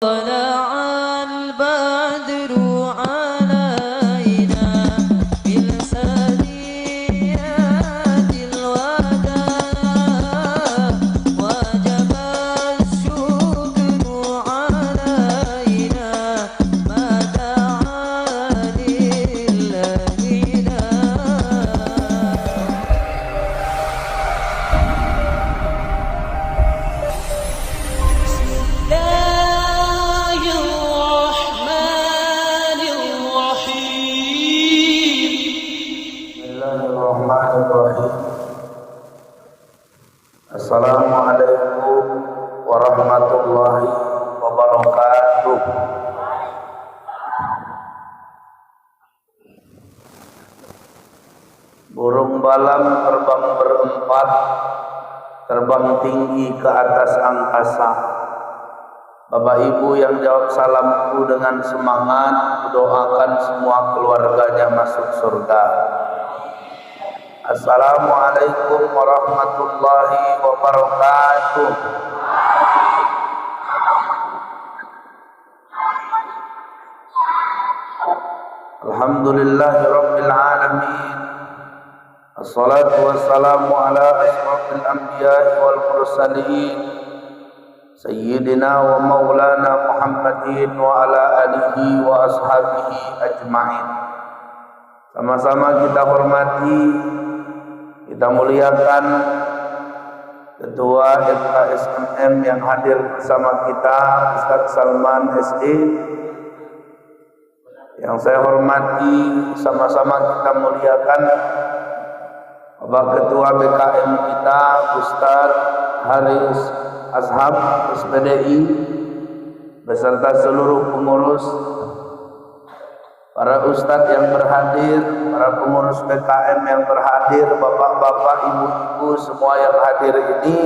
طلع البدر علينا بثنيات الوداع وجب الشكر علينا ما دعا لله Assalamualaikum warahmatullahi wabarakatuh. Burung balam terbang berempat, terbang tinggi ke atas angkasa. Bapak Ibu yang jawab salamku dengan semangat, doakan semua keluarganya masuk surga. Assalamualaikum warahmatullahi wabarakatuh. Alhamdulillahi rabbil alamin. Assalatu wassalamu ala asyrafil anbiya'i wal mursalin Sayyidina wa maulana Muhammadin wa ala alihi wa ashabihi ajma'in. Sama-sama kita hormati, kita muliakan Ketua FKSMM yang hadir bersama kita, Ustaz Salman SE. Yang saya hormati, sama-sama kita muliakan Bapak Ketua BKM kita, Ustaz Haris Ashab SPDI, beserta seluruh pengurus, para ustadz yang berhadir, para pengurus BKM yang berhadir, bapak-bapak, ibu-ibu semua yang hadir ini,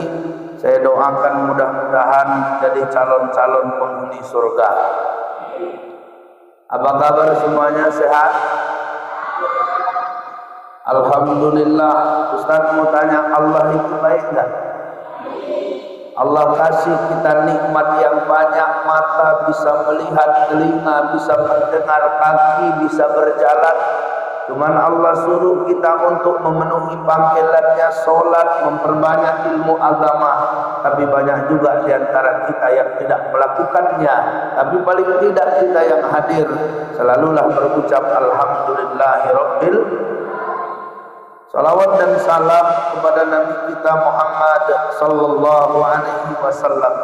saya doakan mudah-mudahan menjadi calon-calon penghuni surga. Apa kabar semuanya, sehat? Alhamdulillah. Ustadz mau tanya, Allah itu baik enggak? Allah kasih kita nikmat yang banyak, mata bisa melihat, telinga bisa mendengar, kaki bisa berjalan. Cuman Allah suruh kita untuk memenuhi panggilannya, sholat, memperbanyak ilmu agama. Tapi banyak juga di antara kita yang tidak melakukannya. Tapi paling tidak kita yang hadir selalulah berucap Alhamdulillahirabbil. Salawat dan salam kepada Nabi kita Muhammad sallallahu alaihi wasallam.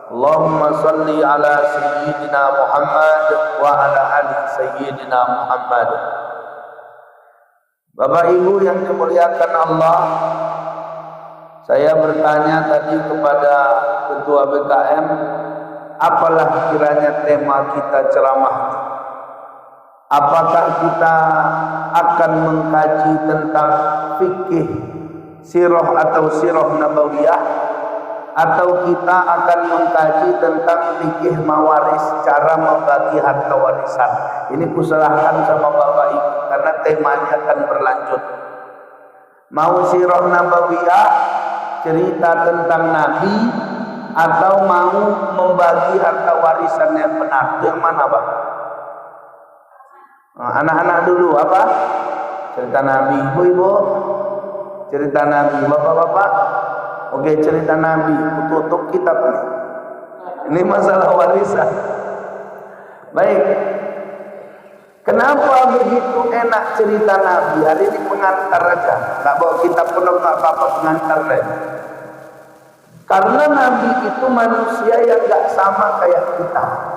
Allahumma salli ala sayyidina Muhammad wa ala ali sayyidina Muhammad. Bapak Ibu yang dimuliakan Allah, saya bertanya tadi kepada Ketua BKM, apalah kiranya tema kita ceramah? Apakah kita akan mengkaji tentang fikih sirah atau sirah nabawiyah, atau kita akan mengkaji tentang fikih mawaris, cara membagi harta warisan? Ini kuserahkan sama Bapak Ibu karena temanya akan berlanjut. Mau sirah nabawiyah, cerita tentang Nabi, atau mau membagi harta warisan yang benar? Itu yang mana, Bang? Anak-anak dulu apa? Cerita Nabi. Ibu-ibu cerita Nabi. Bapak-bapak oke, cerita Nabi. Tutup kitab ini. Ini masalah warisan. Baik. Kenapa begitu enak cerita Nabi? Hari ini pengantar aja. Nggak bawa kitab penuh, nggak apa-apa, pengantar aja. Karena Nabi itu manusia yang nggak sama kayak kita.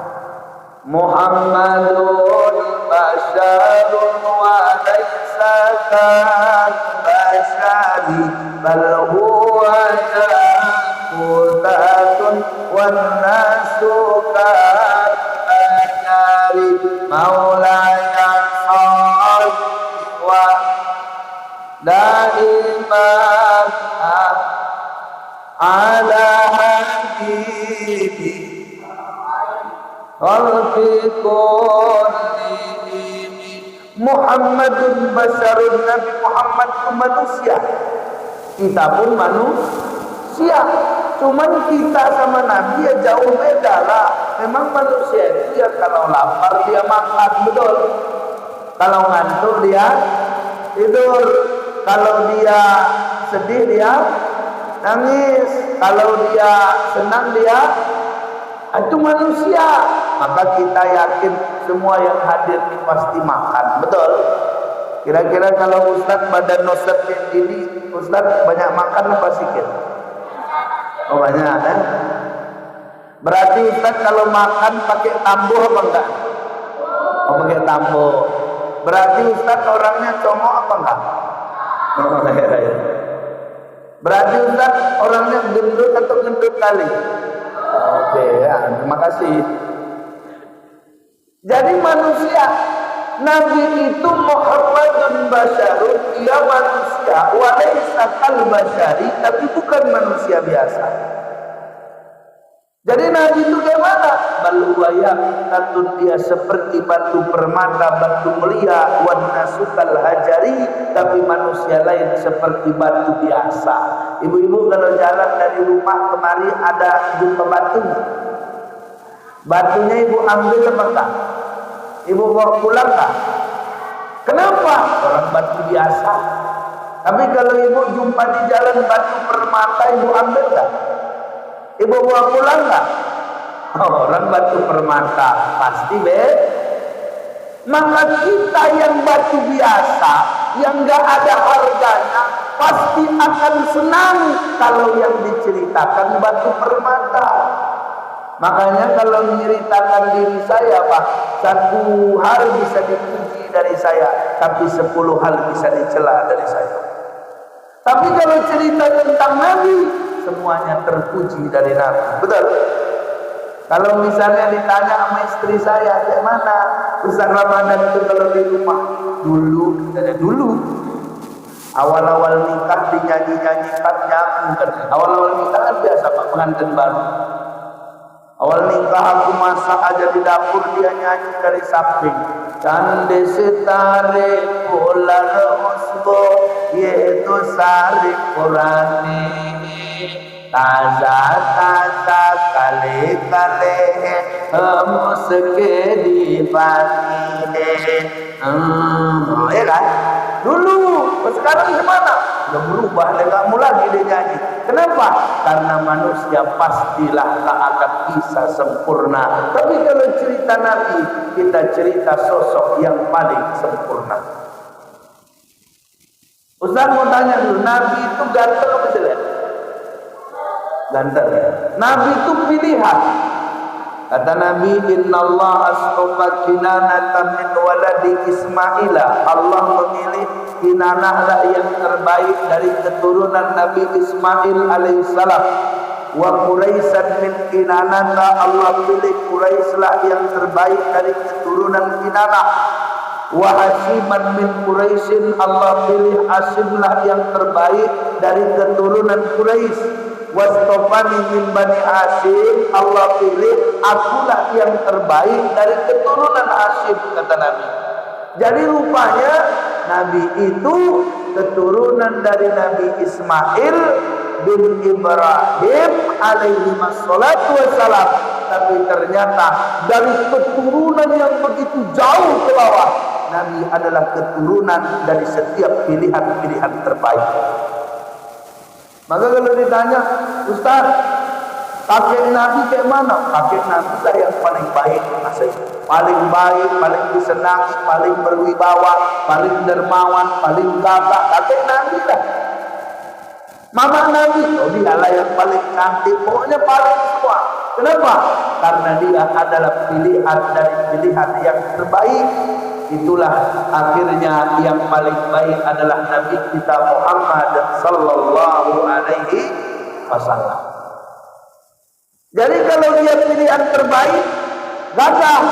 Muhammadun basyarun wa laysa kal basyari bal huwa jaqutatun wan nasu kal bashari maulaya salli wa da'iman ala habibi Muhammadun basyarun, Nabi Muhammad itu manusia, kita pun manusia. Cuman kita sama Nabi ya jauh beda lah. Memang manusia itu ya kalau lapar dia makan, betul. Kalau ngantuk dia tidur. Kalau dia sedih dia nangis. Kalau dia senang dia, itu manusia. Maka kita yakin semua yang hadir ini pasti makan, betul. Kira-kira kalau Ustadz badan Ustadz ini, Ustadz banyak makan apa sedikit? Oh banyak kan? Berarti Ustaz kalau makan pakai tamboh apa enggak? Oh pakai tamboh. Berarti Ustaz orangnya congok apa enggak? Oh, iya. Berarti Ustaz orangnya gendut atau gendut kali? Oke ya, terima kasih. Jadi manusia, Nabi itu Muhammadun basyarun, dia manusia, walaysa kal basyari, tapi bukan manusia biasa. Jadi Nabi itu bagaimana? Baluwaya katun dia seperti batu permata, batu mulia, wan nasukal hajari, tapi manusia lain seperti batu biasa. Ibu-ibu kalau jalan dari rumah kemari ada jumpa batu, batunya ibu ambil apa enggak? Ibu bawa pulang enggak? Kenapa? Orang batu biasa. Tapi kalau ibu jumpa di jalan batu permata, ibu ambil enggak? Ibu bawa pulang enggak? Oh, orang batu permata pasti Maka kita yang batu biasa, yang enggak ada harganya, pasti akan senang kalau yang diceritakan batu permata. Makanya kalau menceritakan diri saya, Pak, 1 hal bisa dipuji dari saya, tapi 10 hal bisa dicela dari saya. Tapi kalau cerita tentang Nabi, semuanya terpuji dari Nabi. Betul? Kalau misalnya ditanya sama istri saya, kayak mana Ustaz Ramadan itu kalau di rumah? Dulu awal-awal nikah dinyanyi-nyanyikan nyaku kan. Awal-awal nikah kan biasa Pak, pengantin baru. Awal nikah aku masak aja di dapur, dia nyanyi dari samping. Cande setare polar osbo yaitu sari Qurani. Taza kale muske di pati. Ya kan? Dulu, sekarang gimana? Udah berubah, nggak mau lagi dia nyanyi. Kenapa? Karena manusia pastilah tak akan bisa sempurna. Tapi kalau cerita Nabi, kita cerita sosok yang paling sempurna. Ustaz mau tanya dulu, Nabi itu ganteng apa jelek? Ganteng ya. Nabi itu pilihan. Kata Nabi, Innallaha astafa Kinanata min waladi Ismaila. Allah memilih Kinanah lah yang terbaik dari keturunan Nabi Ismail alaihissalam. Wa Quraisyan min Kinanata, Allah pilih Quraisy lah yang terbaik dari keturunan Kinanah. Wa Hasyiman min Quraisyin, Allah pilih Hasyim lah yang terbaik dari keturunan Quraisy. Wastofani min Bani Hasyim, Allah pilih akulah yang terbaik dari keturunan Hasyim, kata Nabi. Jadi rupanya Nabi itu keturunan dari Nabi Ismail bin Ibrahim alaihi wassalatu wassalam. Tapi ternyata dari keturunan yang begitu jauh ke bawah, Nabi adalah keturunan dari setiap pilihan-pilihan terbaik. Maka kalau ditanya, Ustaz, kakek Nabi kayak mana? Kakek Nabi lah yang paling baik, paling baik, paling disenangi, paling berwibawa, paling dermawan, paling gagah. Kakek Nabi lah. Mama Nabi, oh dia lah yang paling cantik, pokoknya paling semua. Kenapa? Karena dia adalah pilihan dari pilihan yang terbaik. Itulah akhirnya yang paling baik adalah Nabi kita Muhammad sallallahu alaihi wasallam. Jadi kalau dia pilihan terbaik, gagah.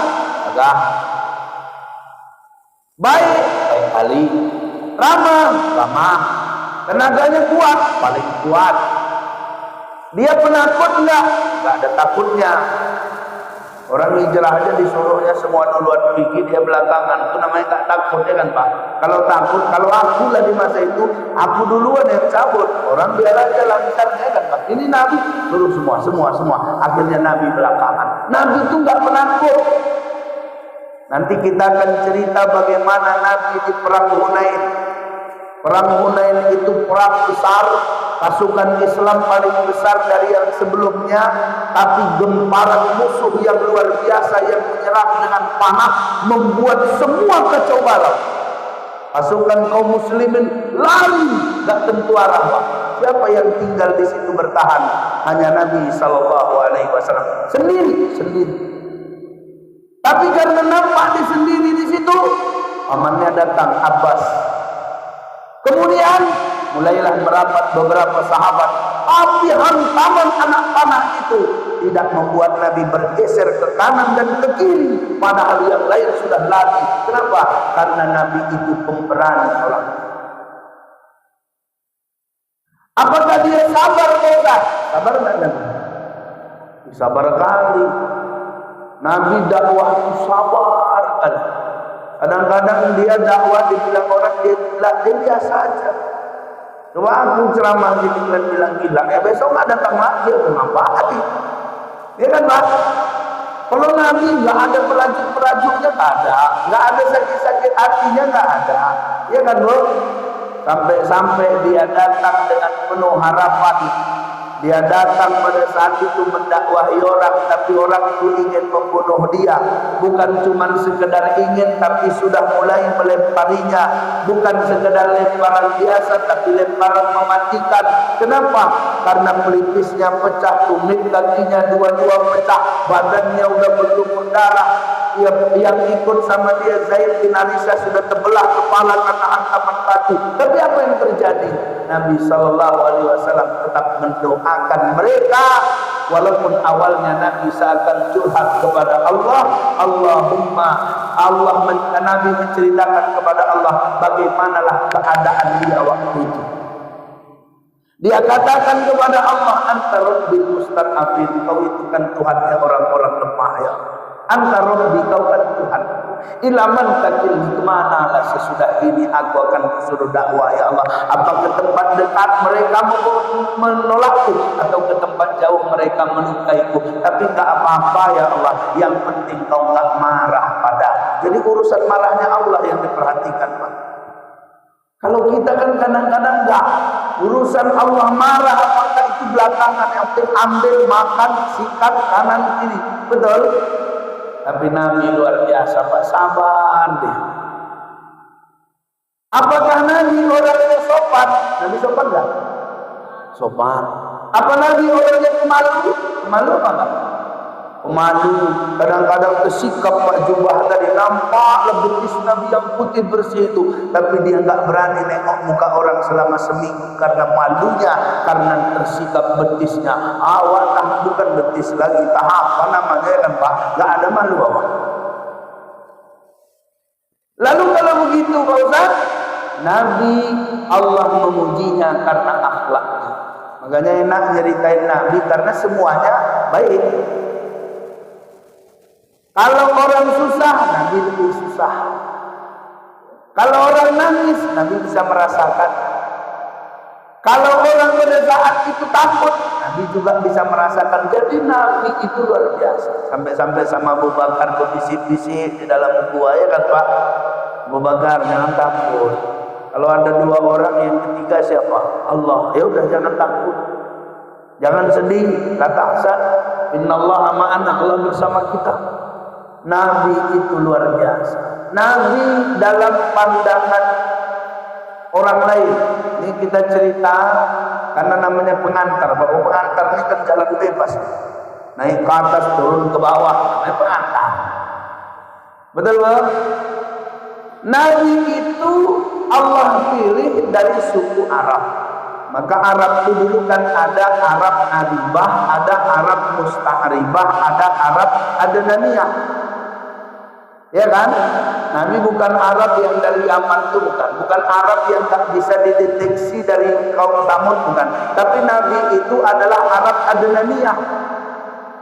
Baik kali. Ramah. Tenaganya kuat, paling kuat. Dia penakut enggak ada takutnya. Orang hijrah aja disuruhnya semua duluan pergi, dia belakangan. Itu namanya tak takut ya kan Pak? Kalau takut, kalau aku lah di masa itu, aku duluan yang cabut. Orang biar aja lancarnya kan Pak? Ini Nabi suruh semua. Akhirnya Nabi belakangan. Nabi itu nggak penakut. Nanti kita akan cerita bagaimana Nabi di perang Hunain. Perang Hunain itu perang besar, pasukan Islam paling besar dari yang sebelumnya, tapi gemparan musuh yang luar biasa yang menyerang dengan panah membuat semua kacau balau. Pasukan kaum muslimin lari, tak tentu arah Pak. Siapa yang tinggal di situ bertahan? Hanya Nabi SAW sendiri. Tapi karena nampak sendiri di situ, pamannya datang Abbas. Kemudian mulailah merapat beberapa sahabat, tapi hantaman anak panah itu tidak membuat Nabi bergeser ke kanan dan ke kiri, padahal yang lain sudah lari. Kenapa? Karena Nabi itu pemberani orang. Apakah dia sabar enggak? Sabar enggak Nabi? Sabar kali. Nabi dakwah itu sabar kan. Kadang-kadang dia dakwah dibilang orang dia gila, dia biasa aja. Coba aku ceramah di kalian bilang gila, ya besok nggak datang lagi, aku ngapain? Ya kan Pak? Kalau Nabi nggak ada perajuk-perajuknya nggak ada sakit-sakit hatinya nggak ada, ya kan Bro? Sampai dia datang dengan penuh harapan. Dia datang pada saat itu mendakwahi orang, tapi orang itu ingin membunuh dia. Bukan cuma sekedar ingin, tapi sudah mulai melemparinya. Bukan sekedar lemparan biasa, tapi lemparan mematikan. Kenapa? Karena pelipisnya pecah, tumit kakinya dua-dua pecah, badannya udah berlumur darah. Yang ikut sama dia Zaid bin Harisah sudah terbelah kepala karena hantaman batu. Tapi apa yang terjadi? Nabi SAW tetap mendoakan mereka, walaupun awalnya Nabi seakan curhat kepada Allah. Nabi menceritakan kepada Allah bagaimanalah keadaan dia waktu itu. Dia katakan kepada Allah, Anta Rabbi mustad'afin, kau itu kan Tuhannya orang-orang lemah ya. Anta Rabbi, kau kan Tuhan. Ilaman takilni, kemana lah sesudah ini aku akan suruh dakwah ya Allah. Apa ke tempat dekat mereka menolakku, atau ke tempat jauh mereka melukaiku. Tapi tak apa-apa ya Allah, yang penting kau tak marah pada. Jadi urusan marahnya Allah yang diperhatikan Pak. Kalau kita kan kadang-kadang enggak. Urusan Allah marah apakah itu belakangan, yang penting ambil, makan, sikat kanan kiri. Betul? Tapi Nabi luar biasa Pak, sabar dia. Apakah Nabi orangnya sopan? Nabi sopan enggak? Sopan. Apa Nabi orangnya pemalu? Pemalu apa enggak? Pemalu. Kadang-kadang tersikap Pak, jubah tadi nampak betis Nabi yang putih bersih itu, tapi dia enggak berani nengok muka orang selama seminggu karena malunya, karena tersikap betisnya. Awak bukan betis lagi, apa namanya kan Pak? Enggak ada malu awak. Lalu kalau begitu Pak Ustaz, Nabi Allah memujinya karena akhlaknya. Makanya enak nyeritain Nabi karena semuanya baik. Kalau orang susah, Nabi lebih susah. Kalau orang nangis, Nabi bisa merasakan. Kalau orang pada saat itu takut, Nabi juga bisa merasakan. Jadi Nabi itu luar biasa. Sampai-sampai sama Abu Bakar berbisik-bisik di dalam gua, ya kan Pak? Abu Bakar, jangan takut. Kalau ada dua orang, yang ketiga siapa? Allah. Ya udah, jangan takut. Jangan sedih. La tahzan. Innallaha ma'ana, Allah bersama kita. Nabi itu luar biasa. Nabi dalam pandangan orang lain. Ini kita cerita karena namanya pengantar. Bahwa pengantar ini kan jalan bebas. Naik ke atas, turun ke bawah. Namanya pengantar. Betul Pak? Nabi itu Allah pilih dari suku Arab. Maka Arab itu dulu kan ada Arab Aribah, ada Arab Musta'ribah, ada Arab Adnaniyah. Ya kan? Nabi bukan Arab yang dari Yaman itu bukan Arab yang tak bisa dideteksi dari kaum Samud, bukan. Tapi Nabi itu adalah Arab Adnaniyah.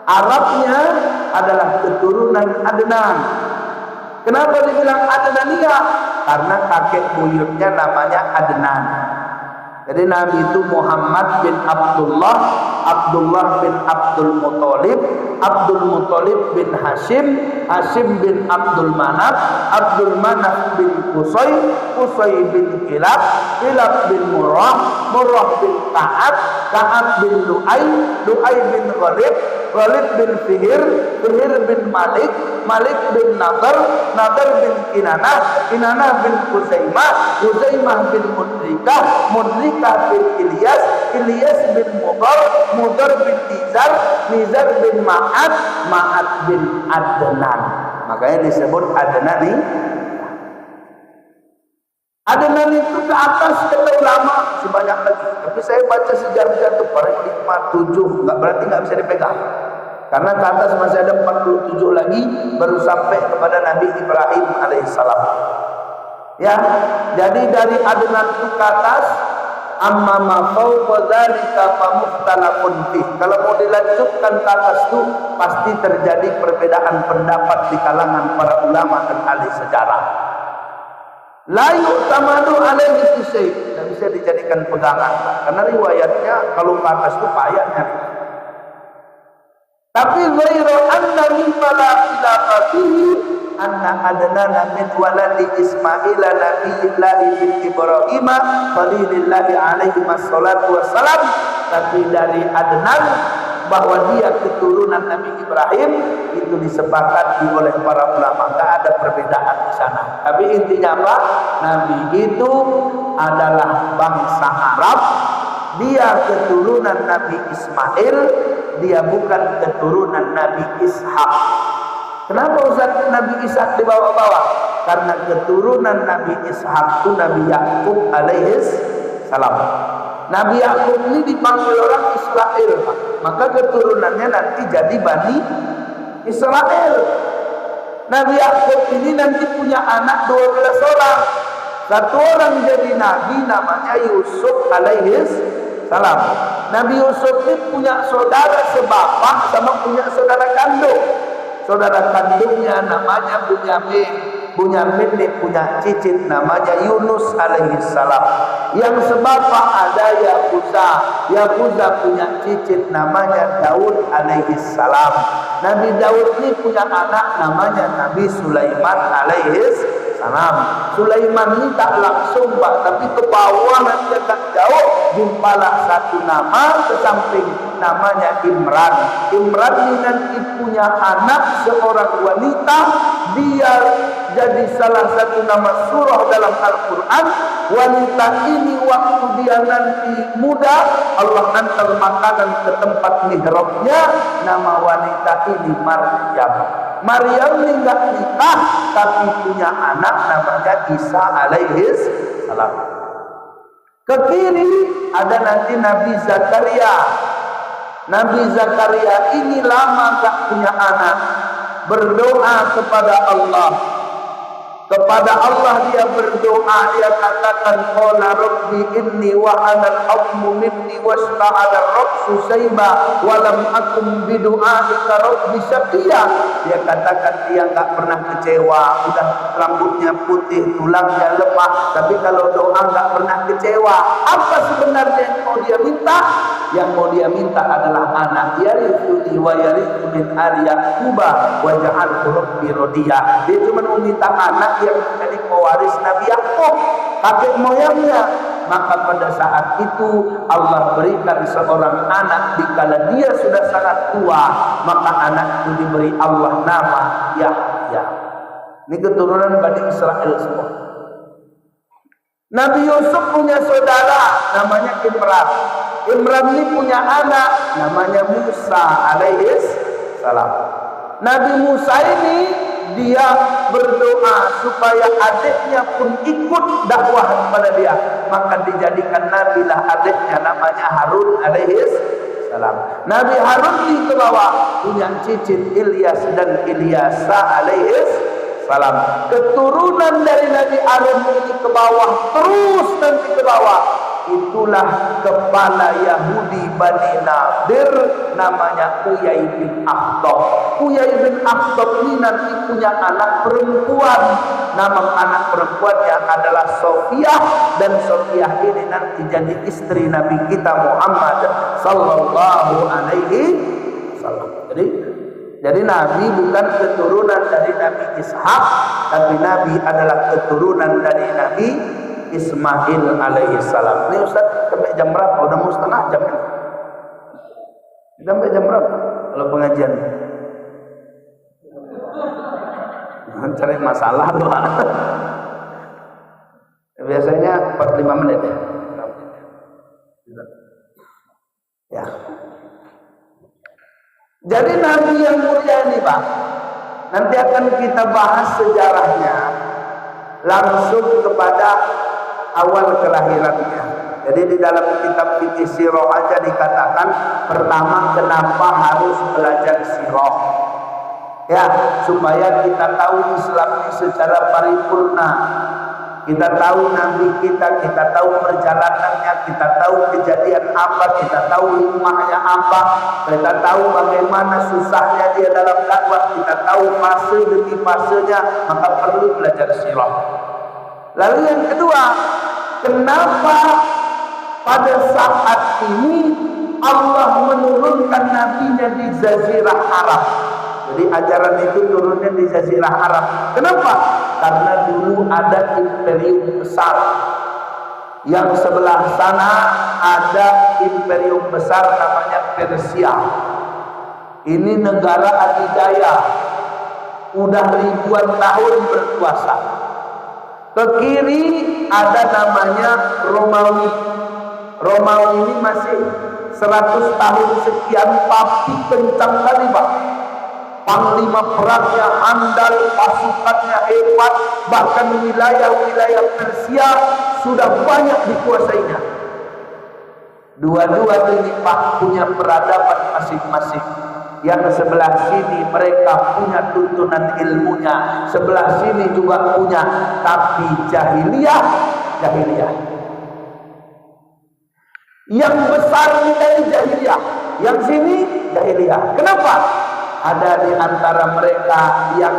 Arabnya adalah keturunan Adnan. Kenapa dibilang Adnaniyah? Karena kakek buyutnya namanya Adnan. Jadi Nabi itu Muhammad bin Abdullah, Abdullah bin Abdul Muthalib, Abdul Muthalib bin Hashim, Hashim bin Abdul Manaf, Abdul Manaf bin Qusay, Qusay bin Kilab, Kilab bin Murrah, Murrah bin Ka'ab, Ka'ab bin Lu'ay, Lu'ay bin Ghalib, Ghalib bin Fihir, Fihir bin Malik, Malik bin Nadar, Nadar bin Kinanah, Kinanah bin Huzaimah, Huzaimah bin Mudrikah, Mudrikah bin Ilyas, Ilyas bin Mudar, Mudar bin Nizar, Nizar bin Ma'ad, Ma'ad bin Adnan. Makanya disebut Adnani. Adnan itu ke atas kata ulama sebanyak lagi. Tapi saya baca sejarah itu paradigma 7, berarti nggak bisa dipegang. Karena ke atas masih ada 47 lagi baru sampai kepada Nabi Ibrahim alaihissalam. Ya, jadi dari Adnan itu ke atas, amma ma fawqa dzalika fa mukhtalafun fi. Kalau mau dilanjutkan ke atas itu pasti terjadi perbedaan pendapat di kalangan para ulama dan ahli sejarah. La yu'tamadu alaihi syai', tidak bisa dijadikan pegangan karena riwayatnya kalau ke atas itu payah nyari. Tapi ghairu anna mimma la khilafa fihi anna adnana min waladi Ismail nabiyillahi bin Ibrahim khalilillahi alaihi wassalatu wassalam. Tapi dari Adnan bahwa dia keturunan Nabi Ibrahim itu disepakati oleh para ulama, tidak ada perbedaan di sana. Tapi intinya apa? Nabi itu adalah bangsa Arab, dia keturunan Nabi Ismail, dia bukan keturunan Nabi Ishak. Kenapa Ustaz Nabi Ishak dibawa-bawa? Karena keturunan Nabi Ishak itu Nabi Yakub alaihis salam. Nabi Yakub ini dipanggil orang Israel, maka keturunannya nanti jadi Bani Israel. Nabi Yakub ini nanti punya anak 12 orang. Satu orang jadi nabi namanya Yusuf alaihis salam. Nabi Yusuf ini punya saudara sebapak sama punya saudara kandung. Saudara kandungnya namanya Bunyamin. Bunyamin ini punya cicit namanya Yunus alaihissalam. Yang sebapak ada Yahuza. Yahuza punya cicit namanya Daud alaihissalam. Nabi Daud ini punya anak namanya Nabi Sulaiman alaihissalam. Sulaiman ini tak langsung Pak, tapi ke bawah nanti tak jauh jumpalah satu nama ke samping namanya Imran. Imran ini nanti punya anak seorang wanita, dia jadi salah satu nama surah dalam Al-Quran. Wanita ini waktu dia nanti muda, Allah hantar makanan ke tempat mihrabnya. Nama wanita ini Maryam. Maryam ini enggak nikah tapi punya anak namanya Isa alaihis salam. Ke kiri ada nanti Nabi Zakaria. Nabi Zakaria ini lama tak punya anak, berdoa kepada Allah. Kepada Allah dia berdoa, dia katakan qala rabbi inni wa anal azmu minni washta'ala ar-ra'su shayba wa lam akum bi du'aika rabbi syaqiya. Dia katakan dia enggak pernah kecewa, udah rambutnya putih, tulangnya lemah, tapi kalau doa enggak pernah kecewa. Apa sebenarnya yang mau dia minta? Yang mau dia minta adalah anak. Yarithuni wa yarithu min ali Yaquba wa ja'alhu rabbi radiya. Dia cuma meminta anak yang menjadi pewaris Nabi Yakub, kakek moyangnya. Maka pada saat itu Allah berikan seorang anak dikala dia sudah sangat tua, maka anak itu diberi Allah nama Yahya. Ini keturunan Bani Israel semua. Nabi Yusuf punya saudara namanya Imran. Imran ini punya anak namanya Musa alaihis salam. Nabi Musa ini dia berdoa supaya adiknya pun ikut dakwah kepada dia, maka dijadikan nabilah adiknya namanya Harun alaihis salam. Nabi Harun di ke bawah punya cicit Ilyas dan Ilyasa alaihis salam. Keturunan dari Nabi Harun ini ke bawah terus nanti ke bawah itulah kepala Yahudi Bani Nadir, namanya Uyai bin Akhtab. Uyai bin Akhtab ini nanti punya anak perempuan, nama anak perempuannya adalah Sofiyah, dan Sofiyah ini nanti jadi istri Nabi kita Muhammad sallallahu alaihi wasallam. Jadi Nabi bukan keturunan dari Nabi Ishak, tapi Nabi adalah keturunan dari Nabi Ismail alaihi salam. Ini Ustaz sampai jam berapa? Udah mau setengah jam ini. Sampai jam berapa kalau pengajian? Cari masalah tuh. Biasanya 45 menit ya. Ya. Jadi Nabi yang mulia ini Pak, nanti akan kita bahas sejarahnya langsung kepada awal kelahirannya. Jadi di dalam kitab fikih sirah aja dikatakan pertama kenapa harus belajar sirah. Ya, supaya kita tahu Islam ini secara paripurna. Kita tahu Nabi kita tahu perjalanannya, kita tahu kejadian apa, kita tahu hikmahnya apa, kita tahu bagaimana susahnya dia dalam dakwah, kita tahu fase demi fasenya, maka perlu belajar sirah. Lalu yang kedua, kenapa pada saat ini Allah menurunkan nabinya di Jazirah Arab? Jadi ajaran itu turunnya di Jazirah Arab. Kenapa? Karena dulu ada imperium besar. Yang sebelah sana ada imperium besar namanya Persia. Ini negara adidaya. Udah ribuan tahun berkuasa. Ke kiri ada namanya Romawi. Romawi ini masih 100 tahun sekian, tapi kencang kali Pak. Panglima perangnya handal, pasukannya hebat, bahkan wilayah-wilayah Persia sudah banyak dikuasainya. Dua-dua ini Pak punya peradaban masing-masing. Yang sebelah sini mereka punya tuntunan ilmunya, sebelah sini juga punya, tapi jahiliyah. Yang besar ini dari jahiliyah, yang sini jahiliyah. Kenapa? Ada di antara mereka yang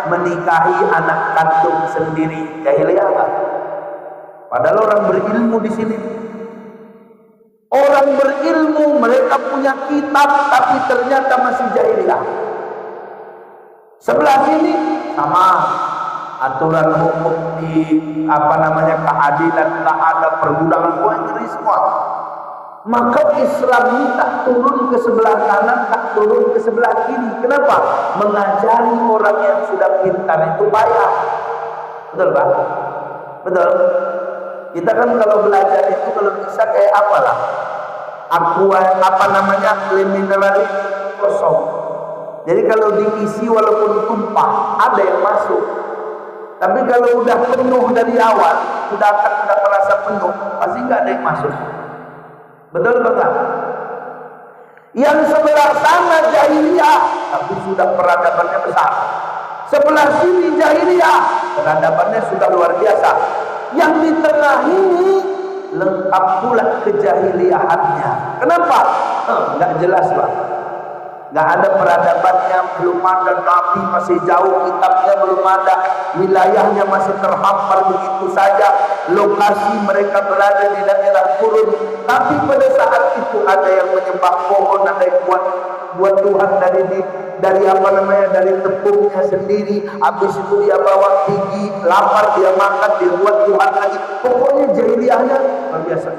menikahi anak kandung sendiri, jahiliyah kan? Padahal orang berilmu di sini. Orang berilmu, mereka punya kitab, tapi ternyata masih jahiliyah. Sebelah sini sama aturan hukum di keadilan, tak ada perbudakan, ngeri semua. Maka Islam ini tak turun ke sebelah kanan, tak turun ke sebelah kiri. Kenapa? Mengajari orang yang sudah pintar itu payah. Betul Pak? Betul. Kita kan kalau belajar itu kalau bisa kayak apalah, air mineral ini kosong. Jadi kalau diisi walaupun tumpah, ada yang masuk. Tapi kalau udah penuh dari awal, sudah merasa penuh, pasti nggak ada yang masuk. Betul Bapak? Yang sebelah sana jahiliyah, tapi sudah peradabannya besar. Sebelah sini jahiliyah, peradabannya sudah luar biasa. Yang di tengah ini lengkap pula kejahiliyahannya. Kenapa? Nggak jelas Pak. Nggak ada peradabannya, belum ada nabi, masih jauh kitabnya, belum ada, wilayahnya masih terhampar begitu saja, lokasi mereka berada di daerah gurun. Tapi pada saat itu ada yang menyembah pohon, ada yang buat Tuhan dari tepungnya sendiri. Habis itu dia bawa gigi, lapar dia makan, dia buat Tuhan lagi. Pokoknya jahiliyahnya luar biasa.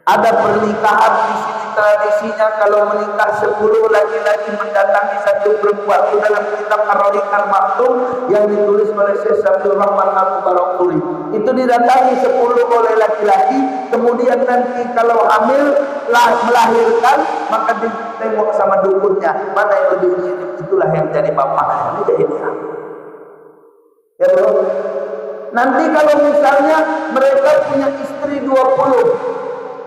Ada pernikahan di sini, tradisinya kalau menikah 10 laki-laki mendatangi 1 perempuan. Itu dalam kitab Ar-Rahiq Al-Maktum yang ditulis oleh Syekh Abdul Rahman Al-Mubarakpuri. Itu didatangi 10 oleh laki-laki, kemudian nanti kalau hamil melahirkan, maka ditengok sama dukunnya, mana yang lebih mirip, itulah yang jadi bapak. Ini jahiliyah. Ya bro. Nanti kalau misalnya mereka punya istri 20,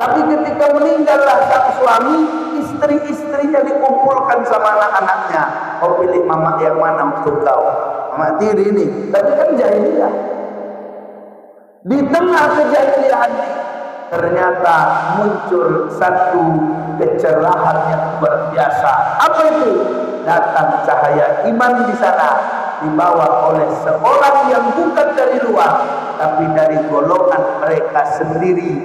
tapi ketika meninggallah sang suami, istri-istrinya dikumpulkan sama anak-anaknya. Kau pilih mama yang mana untuk kau? Mama tiri ini. Tapi kan jahiliyah. Di tengah kejadian ternyata muncul satu kecerahan yang luar biasa. Apa itu? Datang cahaya iman di sana, dibawa oleh seorang yang bukan dari luar, tapi dari golongan mereka sendiri.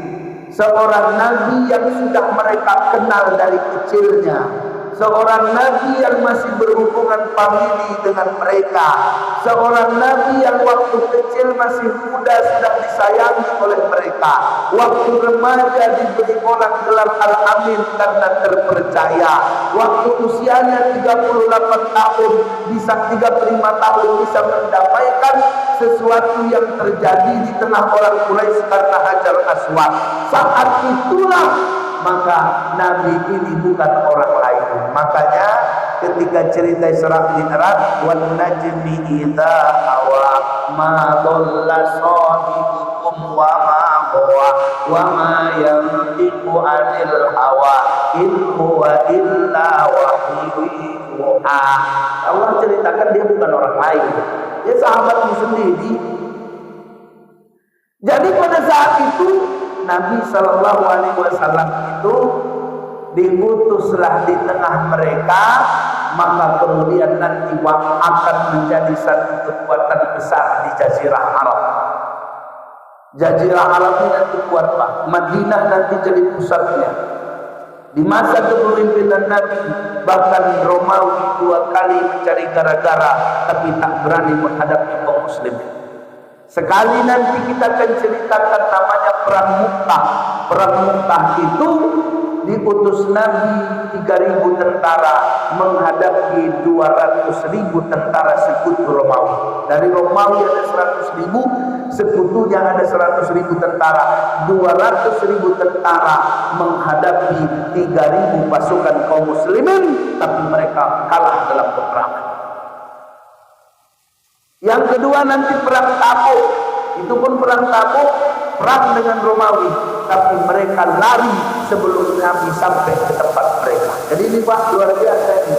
Seorang nabi yang sudah mereka kenal dari kecilnya. Seorang nabi yang masih berhubungan famili dengan mereka. Seorang nabi yang waktu kecil masih muda sudah disayangi oleh mereka. Waktu remaja diberi orang gelar Al-Amin karena terpercaya. Waktu usianya 38 tahun, bisa 35 tahun bisa mendamaikan sesuatu yang terjadi di tengah orang Quraisy karena Hajar Aswad. Saat itulah maka Nabi ini bukan orang lain. Makanya ketika cerita Isra Mi'raj, wan najmi idza hawa ma dhalla sahibukum wa ma huwa wa ma yantiqu anil hawa in huwa illa wahyu yuha. Allah ceritakan dia bukan orang lain, dia sahabatmu sendiri. Jadi pada saat itu Nabi Shallallahu Alaihi Wasallam itu diutuslah di tengah mereka, maka kemudian nanti akan menjadi satu kekuatan besar di Jazirah Arab. Jazirah Arab ini nanti kuat Pak. Madinah nanti jadi pusatnya. Di masa kepemimpinan Nabi, bahkan Romawi 2 kali mencari gara-gara, tapi tak berani menghadapi kaum muslimin. Sekali nanti kita akan ceritakan namanya Perang Mu'tah. Perang Mu'tah itu diutus Nabi 3.000 tentara menghadapi 200.000 tentara sekutu Romawi. Dari Romawi ada 100.000, sekutunya ada 100.000 tentara. 200.000 tentara menghadapi 3.000 pasukan kaum muslimin, tapi mereka kalah dalam peperangan. Yang kedua nanti perang Tabuk. Itu pun perang Tabuk, perang dengan Romawi, tapi mereka lari sebelum Nabi sampai ke tempat mereka. Jadi ini Pak luar biasa ini.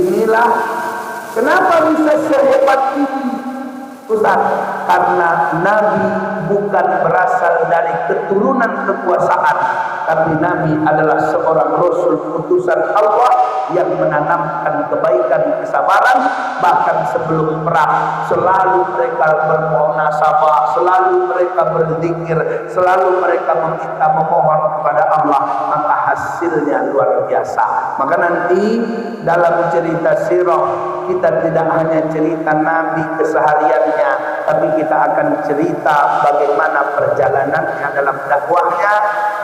Inilah kenapa bisa sehebat ini Ustaz? Karena Nabi bukan berasal dari keturunan kekuasaan, tapi Nabi adalah seorang Rasul utusan Allah yang menanamkan kebaikan, kesabaran. Bahkan sebelum perang selalu mereka bermuhasabah, selalu mereka berzikir, selalu mereka meminta memohon kepada Allah, maka hasilnya luar biasa. Maka nanti dalam cerita sirah kita tidak hanya cerita Nabi kesehariannya, tapi kita akan cerita bagaimana perjalanannya dalam dakwahnya,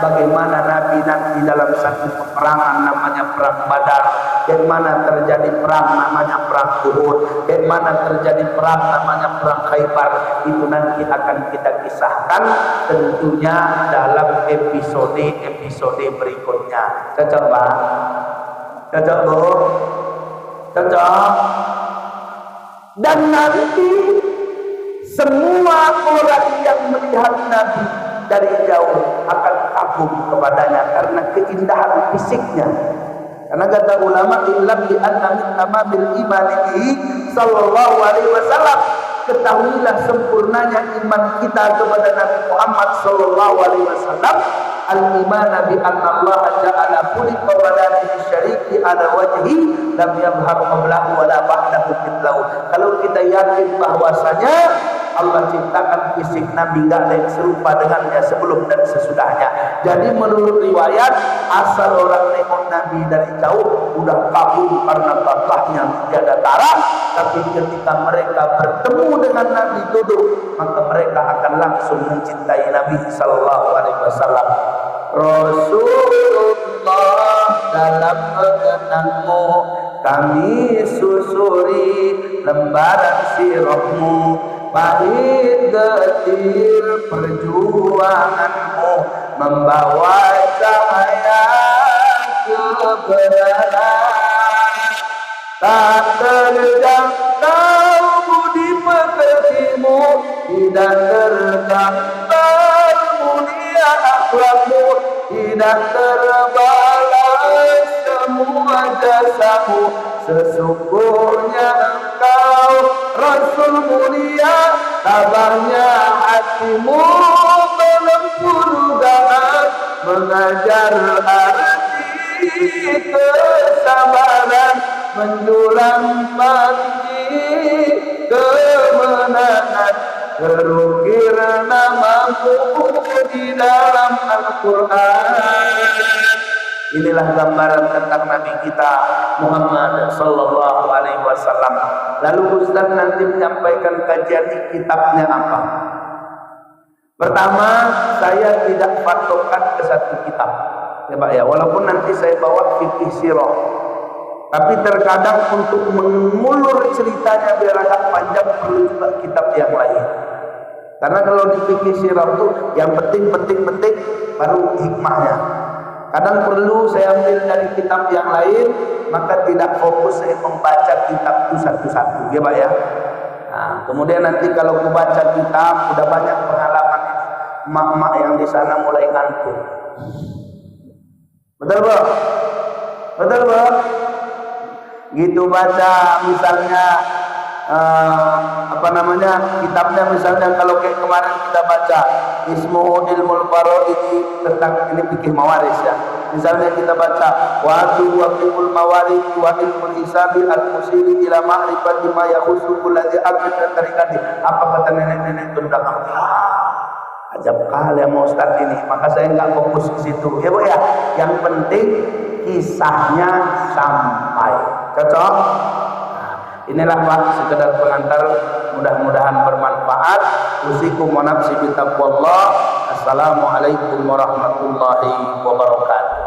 bagaimana Nabi nanti dalam satu peperangan namanya perang Badar, bagaimana terjadi perang namanya perang Uhud, bagaimana terjadi perang namanya perang Khaybar. Itu nanti akan kita kisahkan tentunya dalam episode berikutnya. Cocok Pak? Cocok Bu? Cocok? Dan nanti semua orang yang melihat Nabi dari jauh akan kagum kepadanya karena keindahan fisiknya. Karena kata ulama, illam bi anna min tamabil imanihi sallallahu alaihi wasallam, ketahuilah sempurnanya iman kita kepada Nabi Muhammad sallallahu alaihi wasallam, al-iman bi anna Allah ja'ala khuliqa badanihi syariki ala wajhi lam yadhhar qablahu wa la ba'dahu mithlahu. Kalau kita yakin bahwasanya Allah ciptakan fisik Nabi gak ada yang serupa dengannya sebelum dan sesudahnya. Jadi menurut riwayat, asal orang nengok Nabi dari jauh udah kagum karena gagahnya tiada tara, tapi ketika mereka bertemu dengan Nabi duduk, maka mereka akan langsung mencintai Nabi sallallahu alaihi wasallam. Rasulullah dalam mengenangmu kami susuri lembaran sirahmu, pahit getir perjuanganmu membawa cahaya kebenaran. Tak terjangkau budi pekertimu, tidak tergambar mulia akhlakmu, tidak terbalas semua jasamu. Sesungguhnya engkau Rasul mulia, tabahnya hatimu belum puluhan, mengajar arti kesabaran, menjulang panji kemenangan, terukir namamu di dalam Al-Quran. Inilah gambaran tentang Nabi kita Muhammad Sallallahu Alaihi Wasallam. Lalu Ustaz nanti menyampaikan kajian di kitabnya apa? Pertama, saya tidak patokan ke satu kitab, ya Pak ya. Walaupun nanti saya bawa fikih sirah, tapi terkadang untuk mengulur ceritanya biar agak panjang perlu juga kitab yang lain. Karena kalau di fikih sirah itu yang penting baru hikmahnya. Kadang perlu saya ambil dari kitab yang lain, maka tidak fokus saya membaca kitab itu satu-satu, ya Pak ya. Nah, kemudian nanti kalau aku baca kitab, udah banyak pengalaman ini, mak-mak yang di sana mulai ngantuk. Betul Bro? Betul Bro? Gitu baca misalnya kitabnya misalnya kalau kayak kemarin kita baca Ismu Ilmul Faraidi tentang ini fikih mawaris ya. Misalnya kita baca wa ilmul mawaris wa ilmul hisabi al-musili ila ma'rifati ma yakhusu alladhi aqta tarikati. Apa kata nenek-nenek itu udah ajab kali ya Ustaz ini. Maka saya enggak fokus ke situ. Ya Bu ya. Yang penting kisahnya sampai. Cocok? Inilah Pak sekedar pengantar, mudah-mudahan bermanfaat. Usikum wa nafsi bitaqwallah. Assalamualaikum warahmatullahi wabarakatuh.